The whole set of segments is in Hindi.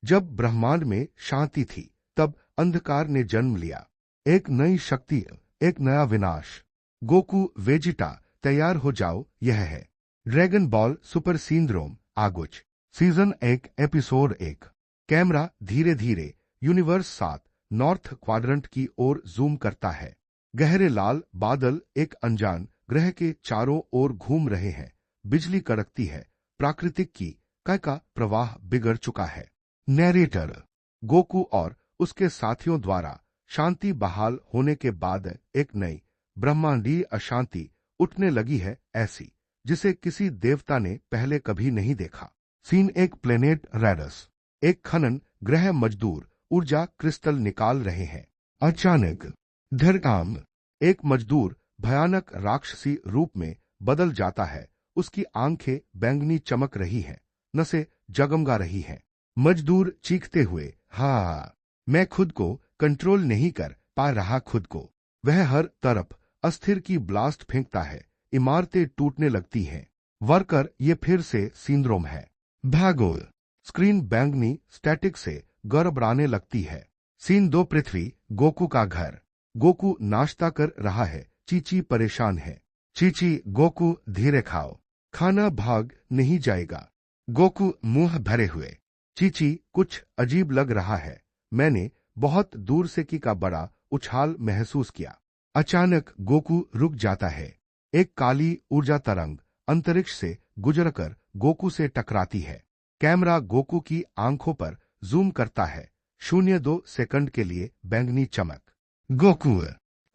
जब ब्रह्मांड में शांति थी, तब अंधकार ने जन्म लिया। एक नई शक्ति, एक नया विनाश। गोकू वेजिटा, तैयार हो जाओ, यह है ड्रैगन बॉल सुपर सिंड्रोम आगुच। Season 1 episode 1। कैमरा धीरे धीरे यूनिवर्स 7 नॉर्थ क्वाड्रेंट की ओर जूम करता है। गहरे लाल बादल एक अनजान ग्रह के चारों ओर घूम रहे हैं। बिजली कड़कती है। प्राकृतिक की का प्रवाह बिगड़ चुका है। नैरेटर गोकू और उसके साथियों द्वारा शांति बहाल होने के बाद एक नई ब्रह्मांडीय अशांति उठने लगी है, ऐसी जिसे किसी देवता ने पहले कभी नहीं देखा। सीन एक प्लेनेट रेडस। एक खनन ग्रह मजदूर ऊर्जा क्रिस्टल निकाल रहे हैं। अचानक धरकाम एक मजदूर भयानक राक्षसी रूप में बदल जाता है। उसकी आंखें बैंगनी चमक रही हैं, नसें जगमगा रही हैं। मजदूर चीखते हुए, हाँ, मैं खुद को कंट्रोल नहीं कर पा रहा खुद को। वह हर तरफ अस्थिर की ब्लास्ट फेंकता है। इमारतें टूटने लगती हैं। वर्कर, ये फिर से सिंड्रोम है, भागो। स्क्रीन बैंगनी स्टैटिक से गड़बड़ाने लगती है। सीन 2 पृथ्वी गोकू का घर। गोकू नाश्ता कर रहा है। चीची परेशान है। चीची, गोकू धीरे खाओ, खाना भाग नहीं जाएगा। गोकू मुंह भरे हुए, चीची कुछ अजीब लग रहा है। मैंने बहुत दूर से की का बड़ा उछाल महसूस किया। अचानक गोकू रुक जाता है। एक काली ऊर्जा तरंग अंतरिक्ष से गुजरकर गोकू से टकराती है। कैमरा गोकू की आंखों पर जूम करता है। 0.2 सेकंड के लिए बैंगनी चमक। गोकू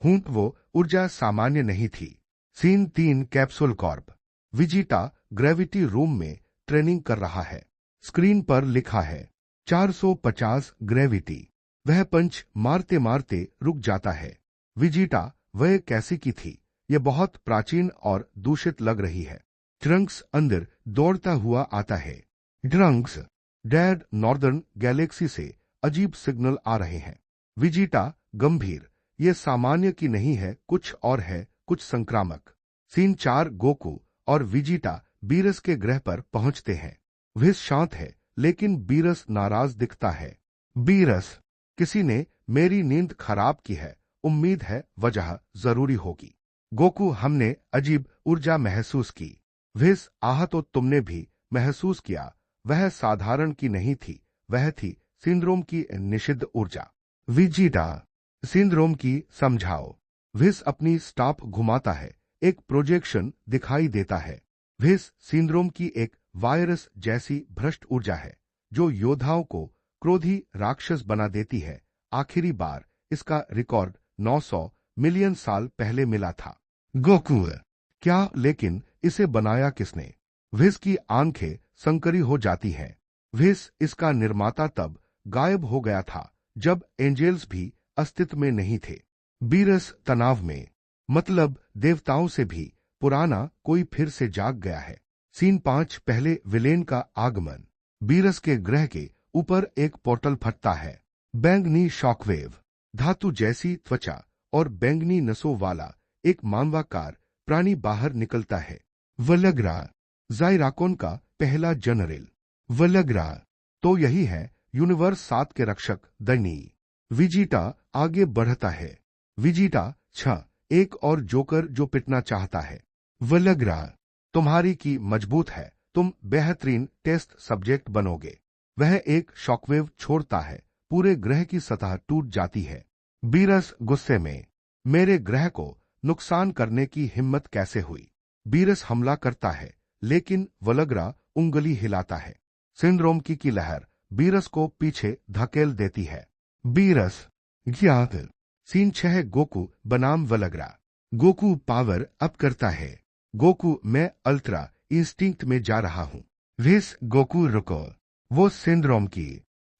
हूं, वो ऊर्जा सामान्य नहीं थी। Scene 3 capsule corp. Vegeta gravity room में ट्रेनिंग कर रहा है। स्क्रीन पर लिखा है 450 ग्रेविटी। वह पंच मारते मारते रुक जाता है। विजिटा, वह कैसी की थी? यह बहुत प्राचीन और दूषित लग रही है। ट्रंक्स अंदर दौड़ता हुआ आता है। ट्रंक्स, डैड, नॉर्दर्न गैलेक्सी से अजीब सिग्नल आ रहे हैं। विजिटा गंभीर, ये सामान्य की नहीं है, कुछ और है, कुछ संक्रामक। सीन 4 गोकू और विजिटा बीरस के ग्रह पर पहुंचते हैं। विस शांत है, लेकिन बीरस नाराज दिखता है। बीरस, किसी ने मेरी नींद खराब की है। उम्मीद है वजह जरूरी होगी। गोकू, हमने अजीब ऊर्जा महसूस की। विस, आह, तो तुमने भी महसूस किया। वह साधारण की नहीं थी, वह थी सिंड्रोम की निषिद्ध ऊर्जा। विजिटा, सिंड्रोम की समझाओ। विस अपनी स्टाफ घुमाता है। एक प्रोजेक्शन दिखाई देता है। विस, सिंड्रोम की एक वायरस जैसी भ्रष्ट ऊर्जा है जो योद्धाओं को क्रोधी राक्षस बना देती है। आखिरी बार इसका रिकॉर्ड 900 मिलियन साल पहले मिला था। गोकू, क्या? लेकिन इसे बनाया किसने? विस की आंखें संकरी हो जाती हैं। विस, इसका निर्माता तब गायब हो गया था जब एंजेल्स भी अस्तित्व में नहीं थे। बीरस तनाव में, मतलब देवताओं से भी पुराना कोई फिर से जाग गया है। सीन 5 पहले विलेन का आगमन। बीरस के ग्रह के ऊपर एक पोर्टल फटता है। बैंगनी शॉकवेव, धातु जैसी त्वचा और बैंगनी नसों वाला एक मानवाकार प्राणी बाहर निकलता है। वलग्रा, जायराकोन का पहला जनरल। वलग्रा, तो यही है यूनिवर्स 7 के रक्षक दनी। विजिटा आगे बढ़ता है। विजिटा, एक और जोकर जो पिटना चाहता है। वलग्रा, तुम्हारी की मजबूत है, तुम बेहतरीन टेस्ट सब्जेक्ट बनोगे। वह एक शॉकवेव छोड़ता है। पूरे ग्रह की सतह टूट जाती है। बीरस गुस्से में, मेरे ग्रह को नुकसान करने की हिम्मत कैसे हुई? बीरस हमला करता है, लेकिन वलग्रा उंगली हिलाता है। सिंड्रोम की लहर बीरस को पीछे धकेल देती है। बीरस ज्ञात। सीन 6 गोकू बनाम वलग्रा। गोकू पावर अप करता है। गोकू, मैं अल्ट्रा इंस्टिंक्ट में जा रहा हूं। विस, गोकू रुको। वो सिंड्रोम की।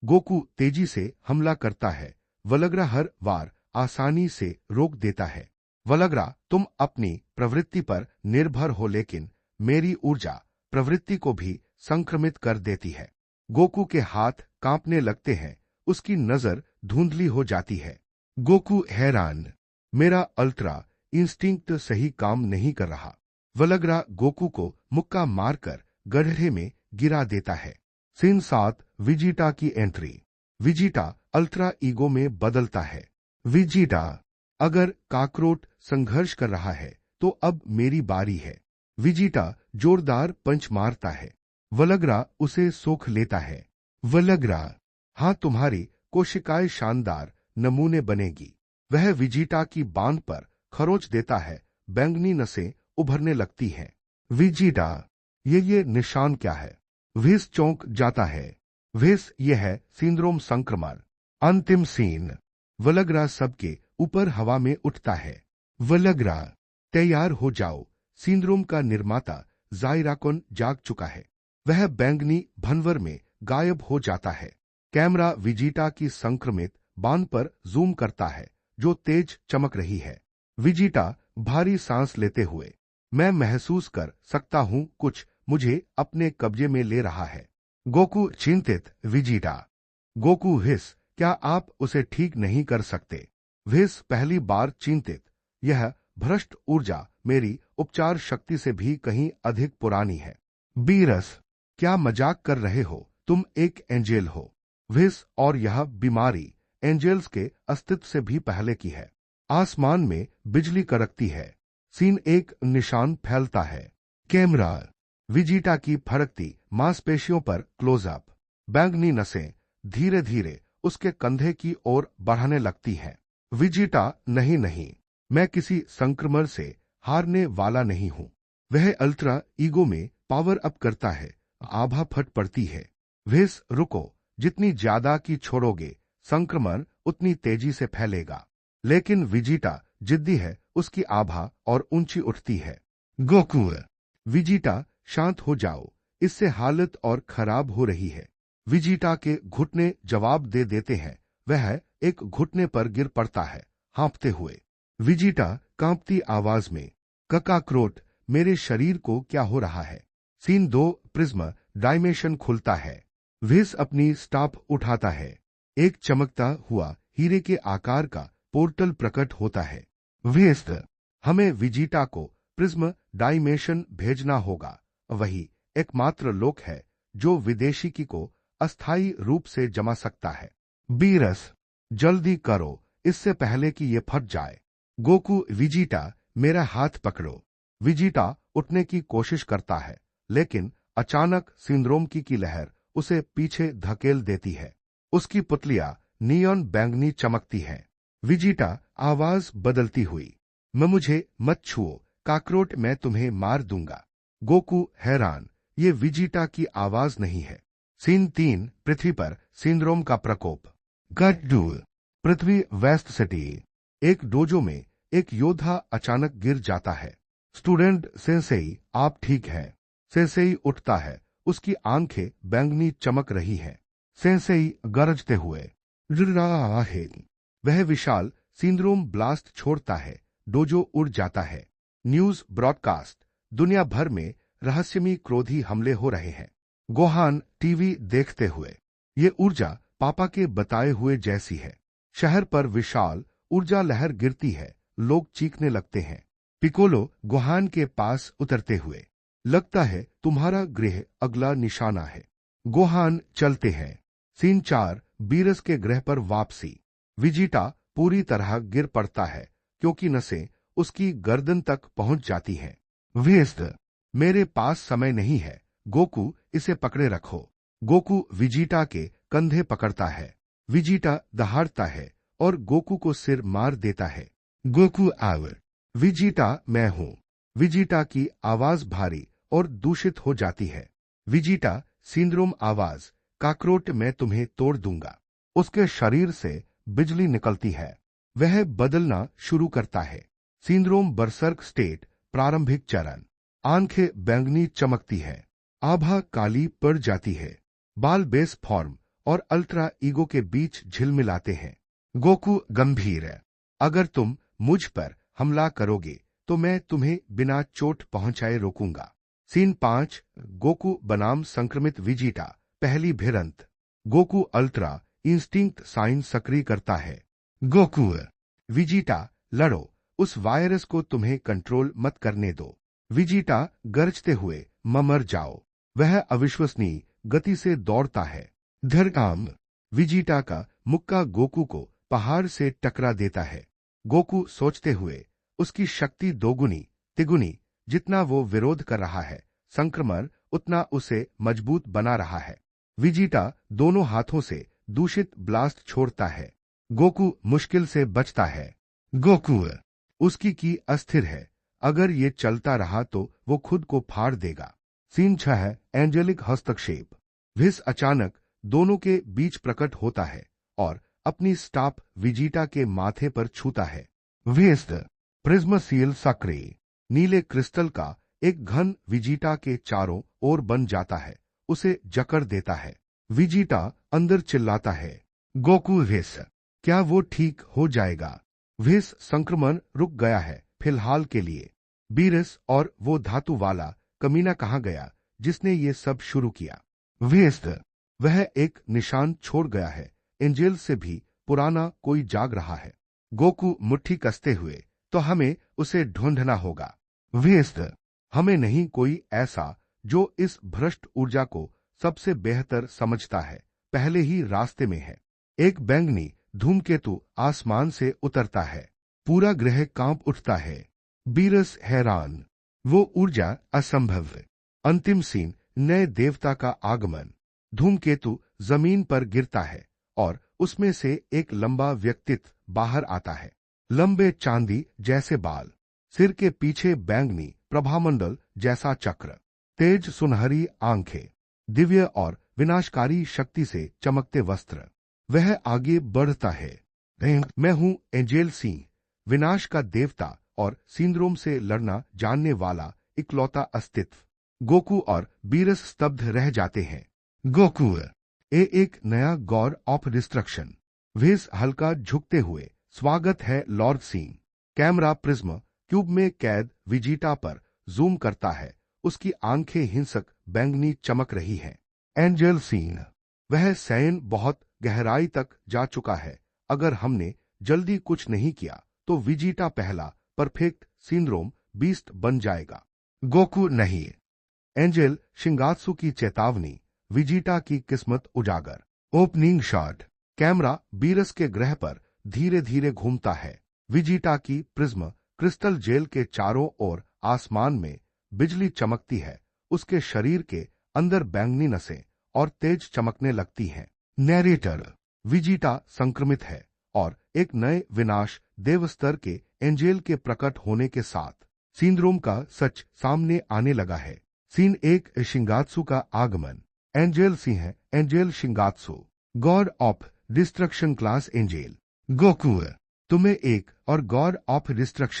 गोकू तेजी से हमला करता है। वलग्रा हर वार आसानी से रोक देता है। वलग्रा, तुम अपनी प्रवृत्ति पर निर्भर हो, लेकिन मेरी ऊर्जा प्रवृत्ति को भी संक्रमित कर देती है। गोकू के हाथ कांपने लगते हैं। उसकी नजर धुंधली हो जाती है। गोकू हैरान, मेरा अल्ट्रा इंस्टिंक्ट सही काम नहीं कर रहा। वलग्रा गोकू को मुक्का मारकर गड्ढे में गिरा देता है। सीन 7 विजिटा की एंट्री। विजिटा अल्ट्रा ईगो में बदलता है। विजिटा, अगर काकरोट संघर्ष कर रहा है तो अब मेरी बारी है। विजिटा जोरदार पंच मारता है। वलग्रा उसे सोख लेता है। वलग्रा, हाँ, तुम्हारी कोशिकाएं शानदार नमूने बनेगी। वह विजिटा की बांध पर खरोच देता है। बैंगनी नसें उभरने लगती हैं। विजिटा, ये निशान क्या है? विस चौंक जाता है। विस, यह है सिंड्रोम संक्रमण। अंतिम सीन। वलग्रा सबके ऊपर हवा में उठता है। वलग्रा, तैयार हो जाओ। सिंड्रोम का निर्माता जायराकोन जाग चुका है। वह बैंगनी भंवर में गायब हो जाता है। कैमरा विजिटा की संक्रमित बांध पर जूम करता है जो तेज चमक रही है। विजिटा भारी सांस लेते हुए, मैं महसूस कर सकता हूं कुछ मुझे अपने कब्जे में ले रहा है। गोकू चिंतित। विजिटा, गोकू हिस, क्या आप उसे ठीक नहीं कर सकते? विस पहली बार चिंतित। यह भ्रष्ट ऊर्जा मेरी उपचार शक्ति से भी कहीं अधिक पुरानी है। बीरस, क्या मजाक कर रहे हो? तुम एक एंजेल हो। विस, और यह बीमारी एंजेल्स के अस्तित्व से भी पहले की है। आसमान में बिजली कड़कती है। सीन 1 निशान फैलता है। कैमरा विजिटा की फड़कती मांसपेशियों पर क्लोजअप। बैंगनी नसें धीरे धीरे उसके कंधे की ओर बढ़ाने लगती हैं। विजिटा, नहीं नहीं, मैं किसी संक्रमण से हारने वाला नहीं हूं। वह अल्ट्रा ईगो में पावर अप करता है। आभा फट पड़ती है। विस, रुको, जितनी ज्यादा की छोड़ोगे संक्रमण उतनी तेजी से फैलेगा। लेकिन विजिटा जिद्दी है। उसकी आभा और ऊंची उठती है। गोकू, विजिटा, शांत हो जाओ, इससे हालत और खराब हो रही है। विजिटा के घुटने जवाब दे देते हैं। वह एक घुटने पर गिर पड़ता है हाँफते हुए। विजिटा कांपती आवाज में, ककाक्रोट, मेरे शरीर को क्या हो रहा है? सीन 2 प्रिज्म डायमेंशन खुलता है। विस अपनी स्टाफ उठाता है। एक चमकता हुआ हीरे के आकार का पोर्टल प्रकट होता है। विस, हमें विजिटा को प्रिज्म डायमेंशन भेजना होगा। वही एकमात्र लोक है जो विदेशिकी को अस्थायी रूप से जमा सकता है। बीरस, जल्दी करो, इससे पहले कि ये फट जाए। गोकू, विजिटा, मेरा हाथ पकड़ो। विजिटा उठने की कोशिश करता है, लेकिन अचानक सिंड्रोम की लहर उसे पीछे धकेल देती है। उसकी पुतलियां नियॉन बैंगनी चमकती हैं। विजिटा आवाज बदलती हुई, मुझे मत छुओ काकरोट, मैं तुम्हें मार दूंगा। गोकू हैरान, ये विजिटा की आवाज नहीं है। सीन 3 पृथ्वी पर सिंड्रोम का प्रकोप। गड्डू, पृथ्वी वेस्ट सिटी। एक डोजो में एक योद्धा अचानक गिर जाता है। स्टूडेंट सेंसेई, आप ठीक हैं? सेंसेई उठता है। उसकी आंखें बैंगनी चमक रही हैं। सेंसेई गरजते हुए, है। वह विशाल सिंड्रोम ब्लास्ट छोड़ता है। डोजो उड़ जाता है। न्यूज ब्रॉडकास्ट, दुनिया भर में रहस्यमयी क्रोधी हमले हो रहे हैं। गोहान टीवी देखते हुए, ये ऊर्जा पापा के बताए हुए जैसी है। शहर पर विशाल ऊर्जा लहर गिरती है। लोग चीखने लगते हैं। पिकोलो गोहान के पास उतरते हुए, लगता है तुम्हारा गृह अगला निशाना है। गोहान चलते हैं। सीन 4 बीरस के गृह पर वापसी। विजिटा पूरी तरह गिर पड़ता है क्योंकि नसें उसकी गर्दन तक पहुंच जाती हैं। व्यस्त, मेरे पास समय नहीं है। गोकू, इसे पकड़े रखो। गोकू विजिटा के कंधे पकड़ता है। विजिटा दहाड़ता है और गोकू को सिर मार देता है। गोकू आवर, विजिटा, मैं हूं। विजिटा की आवाज भारी और दूषित हो जाती है। विजिटा सिंड्रोम आवाज, काकरोट, मैं तुम्हें तोड़ दूंगा। उसके शरीर से बिजली निकलती है। वह बदलना शुरू करता है। सिंड्रोम बरसर्क स्टेट, प्रारंभिक चरण। आंखें बैंगनी चमकती है। आभा काली पड़ जाती है। बाल बेस फॉर्म और अल्ट्रा ईगो के बीच झिलमिलाते हैं। गोकू गंभीर है, अगर तुम मुझ पर हमला करोगे तो मैं तुम्हें बिना चोट पहुंचाए रोकूंगा। सीन 5 गोकू बनाम संक्रमित विजिटा, पहली भिड़ंत। गोकू अल्ट्रा इंस्टिंक्ट साइन सक्रिय करता है। गोकू, विजिटा, लड़ो, उस वायरस को तुम्हें कंट्रोल मत करने दो। विजिटा गरजते हुए, मर जाओ। वह अविश्वसनीय गति से दौड़ता है। धरकाम विजिटा का मुक्का गोकू को पहाड़ से टकरा देता है। गोकू सोचते हुए, उसकी शक्ति दोगुनी तिगुनी, जितना वो विरोध कर रहा है, संक्रमण उतना उसे मजबूत बना रहा है। विजिटा दोनों हाथों से दूषित ब्लास्ट छोड़ता है। गोकू मुश्किल से बचता है। गोकू उसकी की अस्थिर है। अगर ये चलता रहा तो वो खुद को फाड़ देगा। सीन 6 एंजेलिक हस्तक्षेप। विस अचानक दोनों के बीच प्रकट होता है और अपनी स्टाफ विजिटा के माथे पर छूता है। वेस्ट प्रिज्म सील सक्रिय नीले क्रिस्टल का एक घन विजिटा के चारों ओर बन जाता है, उसे जकड़ देता है। विजिटा अंदर चिल्लाता है, गोकू विस, क्या वो ठीक हो जाएगा? विस संक्रमण रुक गया है फिलहाल के लिए। बीरस और वो धातु वाला कमीना कहाँ गया जिसने ये सब शुरू किया? वेस्ट वह एक निशान छोड़ गया है। एंजेल से भी पुराना कोई जाग रहा है। गोकू मुट्ठी कसते हुए, तो हमें उसे ढूंढना होगा। वेस्ट हमें नहीं कोई ऐसा जो इस भ्रष्ट ऊर्जा को सबसे बेहतर समझता है, पहले ही रास्ते में है। एक बैंगनी धूमकेतु आसमान से उतरता है। पूरा ग्रह कांप उठता है। बीरस हैरान, वो ऊर्जा असंभव। अंतिम सीन नए देवता का आगमन। धूमकेतु जमीन पर गिरता है और उसमें से एक लंबा व्यक्तित्व बाहर आता है। लंबे चांदी जैसे बाल, सिर के पीछे बैंगनी प्रभामंडल जैसा चक्र, तेज सुनहरी आंखें, दिव्य और विनाशकारी शक्ति से चमकते वस्त्र। वह आगे बढ़ता है। मैं हूं एंजेल सिंह, विनाश का देवता और सिंड्रोम से लड़ना जानने वाला इकलौता अस्तित्व। गोकू और बीरस स्तब्ध रह जाते हैं। गोकू एक नया गॉड ऑफ डिस्ट्रक्शन। विस हल्का झुकते हुए, स्वागत है Lord Singh. Camera prism cube में कैद विजिटा पर जूम करता है। उसकी आंखें हिंसक बैंगनी चमक रही हैं। एंजेल सिंह, वह सैन बहुत गहराई तक जा चुका है। अगर हमने जल्दी कुछ नहीं किया तो विजिटा पहला परफेक्ट सिंड्रोम बीस्ट बन जाएगा। गोकू नहीं। एंजेल शिंगात्सु की चेतावनी, विजिटा की किस्मत उजागर। Opening shot. कैमरा बीरस के ग्रह पर धीरे धीरे घूमता है। विजिटा की प्रिज्म क्रिस्टल जेल के चारों ओर आसमान में बिजली चमकती है। उसके शरीर के अंदर बैंगनी नसें और तेज चमकने लगती हैं। नैरेटर, विजिटा संक्रमित है और एक नए विनाश देवस्तर के एंजेल के प्रकट होने के साथ सिंड्रोम का सच सामने आने लगा है। सीन 1 शिंगात्सु का आगमन। एंजेल सिंह है एंजेल शिंगात्सु, god of destruction class angel. Goku, तुम्हें एक और गॉड ऑफ डिस्ट्रक्शन